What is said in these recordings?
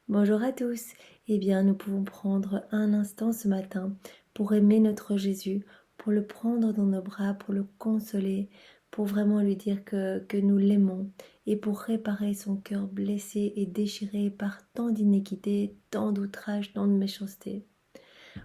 Bonjour à tous. Eh bien, nous pouvons prendre un instant ce matin pour aimer notre Jésus, pour le prendre dans nos bras, pour le consoler, pour vraiment lui dire que nous l'aimons et pour réparer son cœur blessé et déchiré par tant d'iniquités, tant d'outrages, tant de méchanceté.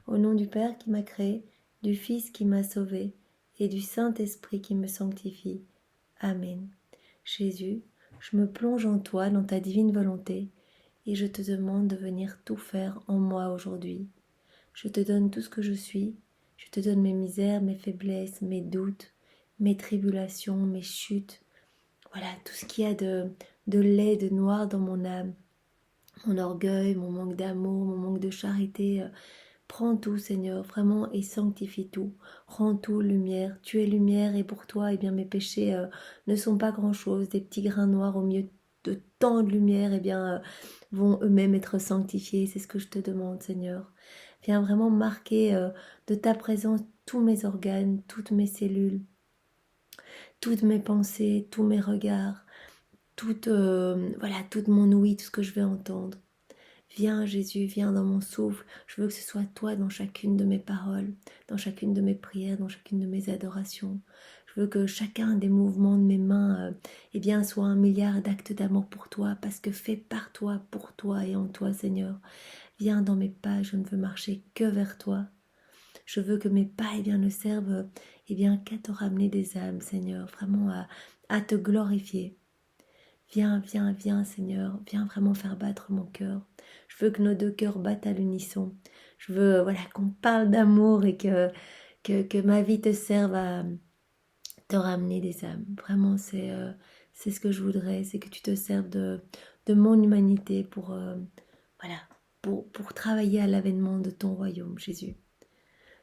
Au nom du Père qui m'a créé, du Fils qui m'a sauvé et du Saint-Esprit qui me sanctifie. Amen. Jésus, je me plonge en toi, dans ta divine volonté, et je te demande de venir tout faire en moi aujourd'hui. Je te donne tout ce que je suis, je te donne mes misères, mes faiblesses, mes doutes, mes tribulations, mes chutes, voilà, tout ce qu'il y a de laid, de noir dans mon âme, mon orgueil, mon manque d'amour, mon manque de charité. Prends tout, Seigneur, vraiment, et sanctifie tout. Rends tout lumière. Tu es lumière, et pour toi, eh bien, mes péchés ne sont pas grand-chose. Des petits grains noirs au milieu de tant de lumière, eh bien, vont eux-mêmes être sanctifiés. C'est ce que je te demande, Seigneur. Viens vraiment marquer de ta présence tous mes organes, toutes mes cellules, toutes mes pensées, tous mes regards, toute mon ouïe, tout ce que je vais entendre. Viens Jésus, viens dans mon souffle. Je veux que ce soit toi dans chacune de mes paroles, dans chacune de mes prières, dans chacune de mes adorations. Je veux que chacun des mouvements de mes mains eh bien, soit un milliard d'actes d'amour pour toi, parce que fait par toi, pour toi et en toi, Seigneur. Viens dans mes pas, je ne veux marcher que vers toi. Je veux que mes pas eh bien, ne servent eh bien, qu'à te ramener des âmes, Seigneur, vraiment à te glorifier. Viens, viens, viens, Seigneur, viens vraiment faire battre mon cœur. Je veux que nos deux cœurs battent à l'unisson. Je veux voilà, qu'on parle d'amour et que ma vie te serve à te ramener des âmes. Vraiment, c'est ce que je voudrais, c'est que tu te serves de mon humanité voilà, pour travailler à l'avènement de ton royaume, Jésus.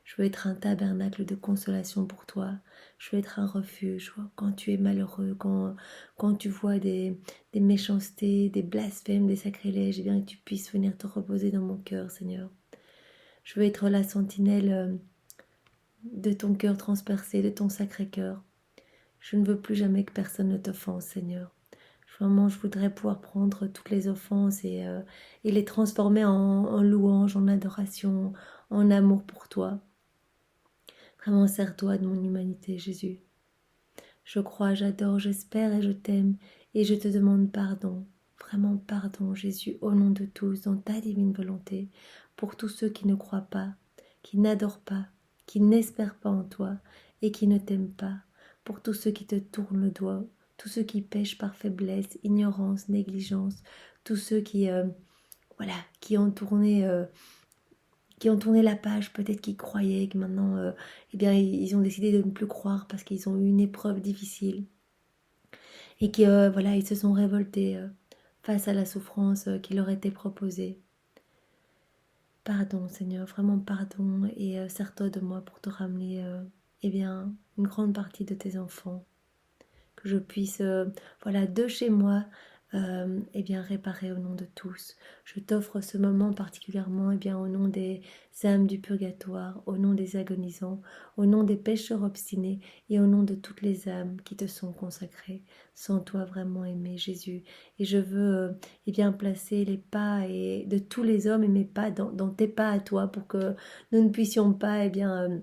Je veux être un tabernacle de consolation pour toi. Je veux être un refuge quand tu es malheureux, quand tu vois des méchancetés, des blasphèmes, des sacrilèges, et bien que tu puisses venir te reposer dans mon cœur, Seigneur. Je veux être la sentinelle de ton cœur transpercé, de ton sacré cœur. Je ne veux plus jamais que personne ne t'offense, Seigneur. Vraiment, je voudrais pouvoir prendre toutes les offenses et les transformer en louange, en adoration, en amour pour toi. Vraiment, sers-toi de mon humanité, Jésus. Je crois, j'adore, j'espère et je t'aime, et je te demande pardon, vraiment pardon, Jésus, au nom de tous, dans ta divine volonté, pour tous ceux qui ne croient pas, qui n'adorent pas, qui n'espèrent pas en toi, et qui ne t'aiment pas, pour tous ceux qui te tournent le doigt, tous ceux qui pêchent par faiblesse, ignorance, négligence, tous ceux qui ont tourné la page, peut-être qu'ils croyaient que maintenant, eh bien, ils ont décidé de ne plus croire parce qu'ils ont eu une épreuve difficile et que voilà, ils se sont révoltés face à la souffrance qui leur était proposée. Pardon, Seigneur, vraiment pardon, et sers-toi de moi pour te ramener, eh bien, une grande partie de tes enfants, que je puisse, voilà, de chez moi, eh bien, réparer au nom de tous. Je t'offre ce moment particulièrement, eh bien, au nom des âmes du purgatoire, au nom des agonisants, au nom des pécheurs obstinés et au nom de toutes les âmes qui te sont consacrées, sans toi vraiment aimé, Jésus. Et je veux, eh bien, placer les pas de tous les hommes et mes pas dans tes pas à toi pour que nous ne puissions pas, eh bien,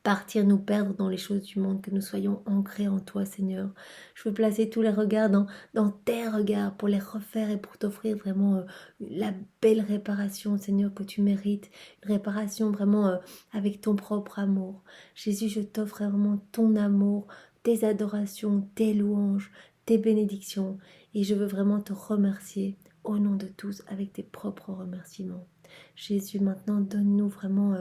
partir nous perdre dans les choses du monde, que nous soyons ancrés en toi, Seigneur. Je veux placer tous les regards dans tes regards pour les refaire et pour t'offrir vraiment la belle réparation, Seigneur, que tu mérites. Une réparation vraiment avec ton propre amour. Jésus, je t'offre vraiment ton amour, tes adorations, tes louanges, tes bénédictions. Et je veux vraiment te remercier au nom de tous avec tes propres remerciements. Jésus, maintenant, donne-nous vraiment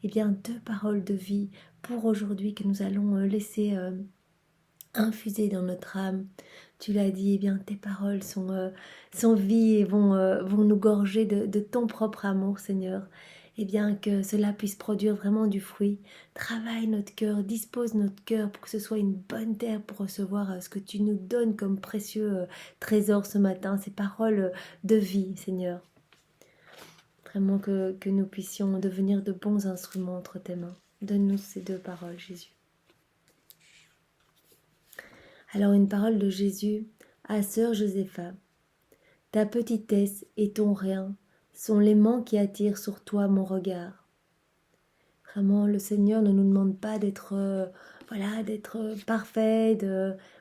eh bien, 2 paroles de vie pour aujourd'hui que nous allons laisser infuser dans notre âme. Tu l'as dit, eh bien, tes paroles sont vie et vont nous gorger de ton propre amour, Seigneur. Eh bien, que cela puisse produire vraiment du fruit. Travaille notre cœur, dispose notre cœur pour que ce soit une bonne terre pour recevoir ce que tu nous donnes comme précieux trésor ce matin, ces paroles de vie, Seigneur. Vraiment que nous puissions devenir de bons instruments entre tes mains. Donne-nous ces 2 paroles, Jésus. Alors une parole de Jésus à sœur Josépha. Ta petitesse et ton rien sont l'aimant qui attire sur toi mon regard. Vraiment, le Seigneur ne nous demande pas d'être voilà, d'être parfait,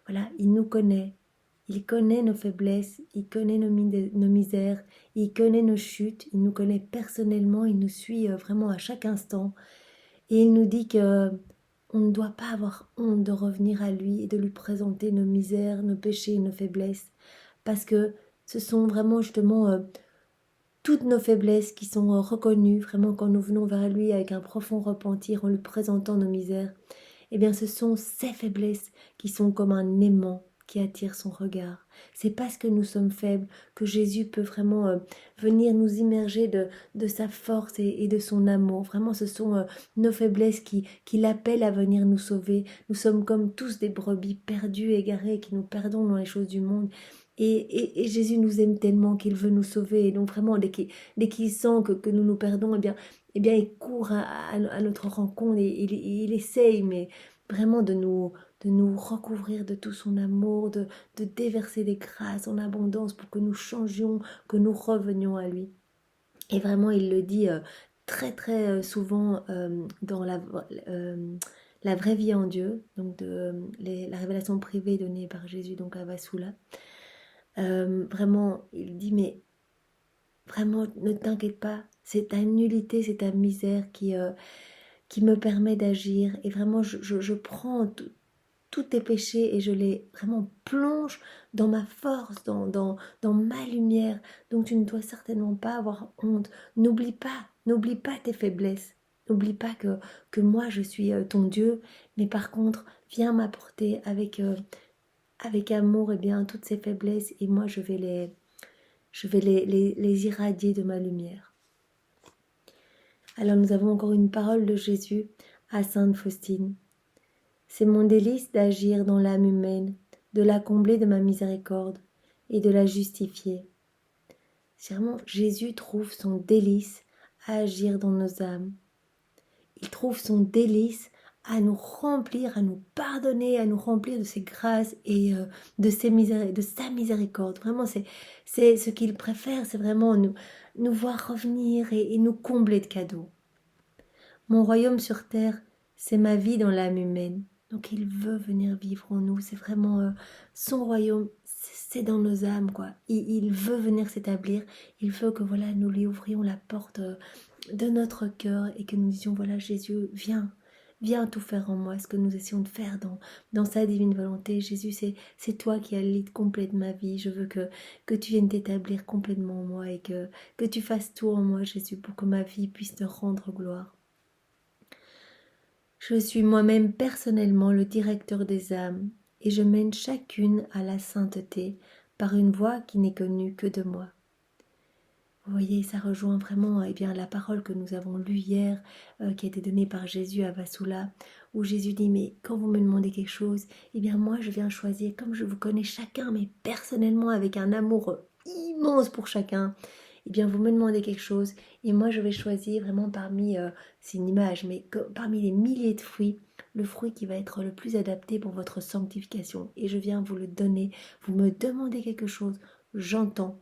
voilà, il nous connaît. Il connaît nos faiblesses, il connaît nos misères, il connaît nos chutes, il nous connaît personnellement, il nous suit vraiment à chaque instant. Et il nous dit que on ne doit pas avoir honte de revenir à lui et de lui présenter nos misères, nos péchés, nos faiblesses. Parce que ce sont vraiment justement toutes nos faiblesses qui sont reconnues, vraiment quand nous venons vers lui avec un profond repentir en lui présentant nos misères. Eh bien ce sont ces faiblesses qui sont comme un aimant qui attire son regard. C'est parce que nous sommes faibles que Jésus peut vraiment venir nous immerger de sa force et de son amour. Vraiment, ce sont nos faiblesses qui l'appellent à venir nous sauver. Nous sommes comme tous des brebis perdues, égarées, qui nous perdons dans les choses du monde. Et Jésus nous aime tellement qu'il veut nous sauver. Et donc vraiment, dès qu'il sent que nous nous perdons, eh bien, il court à notre rencontre et il essaye, mais vraiment de nous recouvrir de tout son amour, de déverser des grâces en abondance pour que nous changions, que nous revenions à lui. Et vraiment, il le dit très très souvent dans la vraie vie en Dieu, donc la révélation privée donnée par Jésus donc à Vassula. Vraiment, il dit, mais vraiment, ne t'inquiète pas, c'est ta nullité, c'est ta misère qui me permet d'agir. Et vraiment, je prends tous tes péchés et je les vraiment plonge dans ma force, dans ma lumière. Donc tu ne dois certainement pas avoir honte. N'oublie pas tes faiblesses. N'oublie pas que moi je suis ton Dieu, mais par contre, viens m'apporter avec amour et bien toutes ces faiblesses et moi je vais les irradier de ma lumière. Alors nous avons encore une parole de Jésus à Sainte Faustine. C'est mon délice d'agir dans l'âme humaine, de la combler de ma miséricorde et de la justifier. C'est vraiment Jésus trouve son délice à agir dans nos âmes. Il trouve son délice à nous remplir, à nous pardonner, à nous remplir de ses grâces et de sa miséricorde. Vraiment, c'est ce qu'il préfère, c'est vraiment nous voir revenir et nous combler de cadeaux. Mon royaume sur terre, c'est ma vie dans l'âme humaine. Donc il veut venir vivre en nous. C'est vraiment son royaume, c'est dans nos âmes, quoi. Il veut venir s'établir. Il veut que voilà, nous lui ouvrions la porte de notre cœur et que nous disions voilà, Jésus, viens tout faire en moi. Ce que nous essayons de faire dans sa divine volonté. Jésus, c'est toi qui as le lead complet de ma vie. Je veux que tu viennes t'établir complètement en moi et que tu fasses tout en moi, Jésus, pour que ma vie puisse te rendre gloire. Je suis moi-même personnellement le directeur des âmes, et je mène chacune à la sainteté par une voie qui n'est connue que de moi. Vous voyez, ça rejoint vraiment bien, la parole que nous avons lue hier, qui a été donnée par Jésus à Vassula, où Jésus dit, mais quand vous me demandez quelque chose, eh bien moi je viens choisir, comme je vous connais chacun, mais personnellement avec un amour immense pour chacun, eh bien vous me demandez quelque chose, et moi je vais choisir vraiment parmi, c'est une image, mais parmi les milliers de fruits, le fruit qui va être le plus adapté pour votre sanctification. Et je viens vous le donner, vous me demandez quelque chose, j'entends.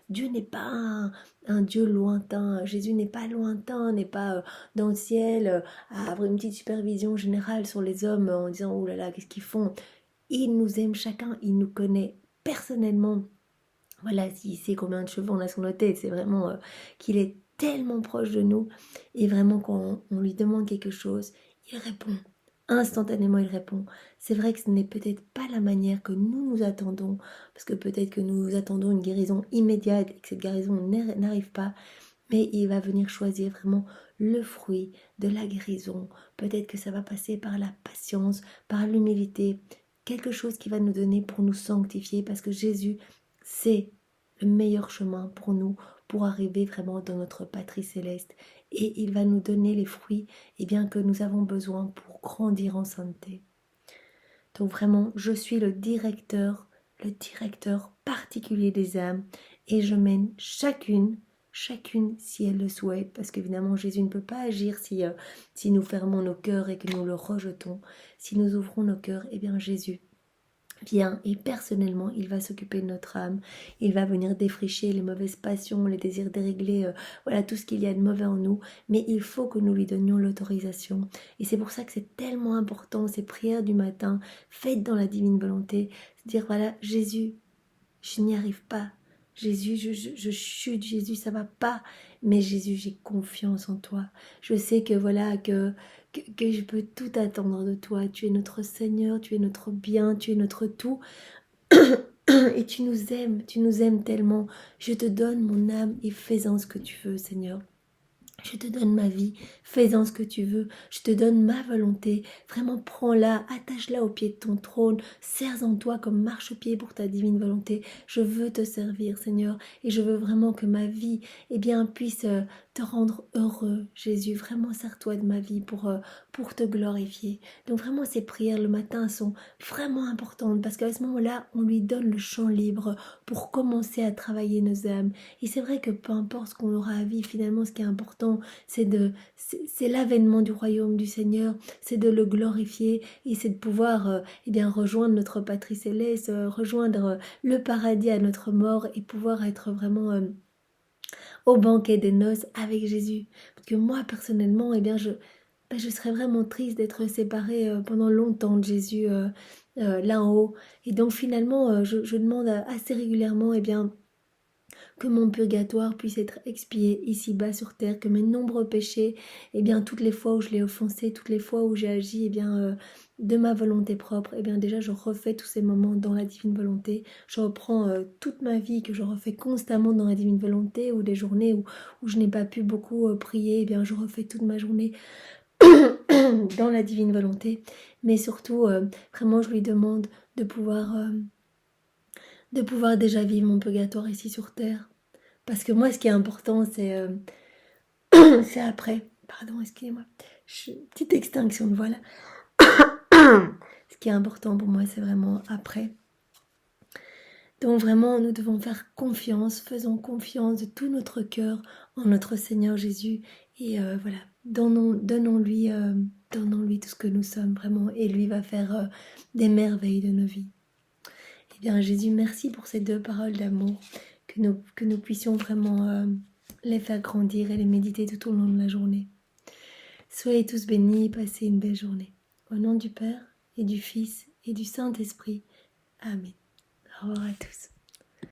Dieu n'est pas un Dieu lointain, Jésus n'est pas lointain, n'est pas dans le ciel à avoir une petite supervision générale sur les hommes en disant oh là là, qu'est-ce qu'ils font. Il nous aime chacun, il nous connaît personnellement. Voilà, s'il sait combien de cheveux on a sur nos têtes, c'est vraiment qu'il est tellement proche de nous. Et vraiment, quand on lui demande quelque chose, il répond. Instantanément, il répond. C'est vrai que ce n'est peut-être pas la manière que nous attendons, parce que peut-être que nous attendons une guérison immédiate et que cette guérison n'arrive pas, mais il va venir choisir vraiment le fruit de la guérison. Peut-être que ça va passer par la patience, par l'humilité, quelque chose qui va nous donner pour nous sanctifier, parce que Jésus, c'est le meilleur chemin pour nous, pour arriver vraiment dans notre patrie céleste. Et il va nous donner les fruits bien, que nous avons besoin pour grandir en sainteté. Donc vraiment, je suis le directeur particulier des âmes, et je mène chacune si elle le souhaite, parce qu'évidemment Jésus ne peut pas agir si nous fermons nos cœurs et que nous le rejetons. Si nous ouvrons nos cœurs, bien Jésus Viens et personnellement, il va s'occuper de notre âme. Il va venir défricher les mauvaises passions, les désirs déréglés, voilà tout ce qu'il y a de mauvais en nous. Mais il faut que nous lui donnions l'autorisation. Et c'est pour ça que c'est tellement important, ces prières du matin, faites dans la divine volonté. Dire voilà, Jésus, je n'y arrive pas. Jésus, je chute, Jésus, ça va pas. Mais Jésus, j'ai confiance en toi. Je sais que voilà, que je peux tout attendre de toi. Tu es notre Seigneur, tu es notre bien, tu es notre tout. Et tu nous aimes tellement. Je te donne mon âme et fais-en ce que tu veux, Seigneur. Je te donne ma vie, fais-en ce que tu veux, je te donne ma volonté, vraiment prends-la, attache-la au pied de ton trône, serre-en toi comme marchepied pour ta divine volonté. Je veux te servir, Seigneur, et je veux vraiment que ma vie, puisse te rendre heureux, Jésus. Vraiment, sers-toi de ma vie pour te glorifier. Donc vraiment, ces prières le matin sont vraiment importantes parce qu'à ce moment-là, on lui donne le champ libre pour commencer à travailler nos âmes. Et c'est vrai que peu importe ce qu'on aura à vivre, finalement, ce qui est important, c'est l'avènement du royaume du Seigneur, c'est de le glorifier et c'est de pouvoir rejoindre notre patrie céleste, rejoindre le paradis à notre mort et pouvoir être vraiment au banquet des noces avec Jésus. Parce que moi, personnellement, je serais vraiment triste d'être séparée pendant longtemps de Jésus là en haut. Et donc finalement, je demande assez régulièrement que mon purgatoire puisse être expié ici-bas sur terre, que mes nombreux péchés, toutes les fois où je l'ai offensé, toutes les fois où j'ai agi, de ma volonté propre, déjà je refais tous ces moments dans la divine volonté, je reprends toute ma vie que je refais constamment dans la divine volonté, ou des journées où je n'ai pas pu beaucoup prier, je refais toute ma journée dans la divine volonté, mais surtout, vraiment je lui demande de pouvoir déjà vivre mon purgatoire ici sur terre. Parce que moi, ce qui est important, c'est après. Pardon, excusez-moi. Petite extinction de voix là. Ce qui est important pour moi, c'est vraiment après. Donc vraiment, nous devons faire confiance, faisons confiance de tout notre cœur en notre Seigneur Jésus. Et voilà, donnons-lui tout ce que nous sommes vraiment. Et lui va faire des merveilles de nos vies. Eh bien, Jésus, merci pour ces 2 paroles d'amour. Que nous puissions vraiment les faire grandir et les méditer tout au long de la journée. Soyez tous bénis et passez une belle journée. Au nom du Père et du Fils et du Saint-Esprit. Amen. Au revoir à tous.